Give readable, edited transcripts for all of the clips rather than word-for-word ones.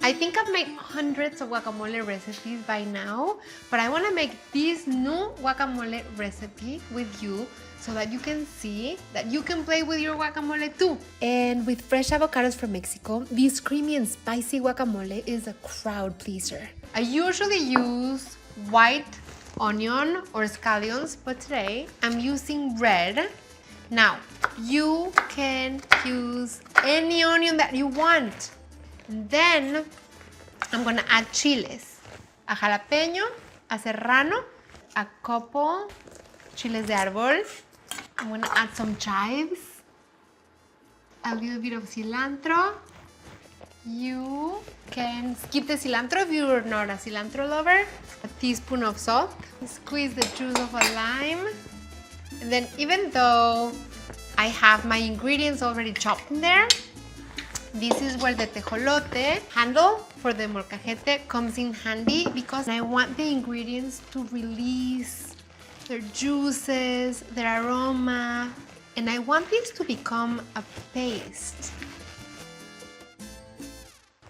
I think I've made hundreds of guacamole recipes by now, but I want to make this new guacamole recipe with you so that you can see that you can play with your guacamole too. And with fresh avocados from Mexico, this creamy and spicy guacamole is a crowd pleaser. I usually use white onion or scallions, but today I'm using red. Now, you can use any onion that you want. And then I'm gonna add chiles, a jalapeño, a serrano, a couple chiles de árbol. I'm gonna add some chives, a little bit of cilantro. You can skip the cilantro if you're not a cilantro lover. A teaspoon of salt. Squeeze the juice of a lime. And then even though I have my ingredients already chopped in there, this is where the tejolote handle for the molcajete comes in handy because I want the ingredients to release their juices, their aroma, and I want this to become a paste.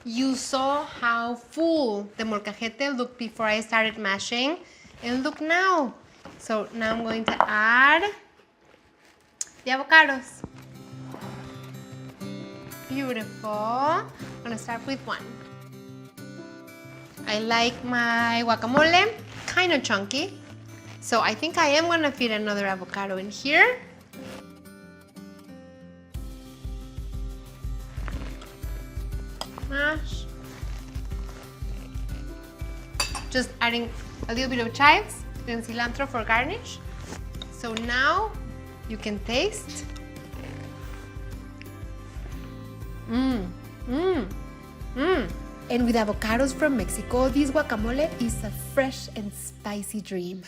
You saw how full the molcajete looked before I started mashing, and look now. So now I'm going to add the avocados. Beautiful. I'm gonna start with one. I like my guacamole kind of chunky, so I think I am gonna fit another avocado in here. Mash. Just adding a little bit of chives and cilantro for garnish. So now you can taste. And with avocados from Mexico, this guacamole is a fresh and spicy dream.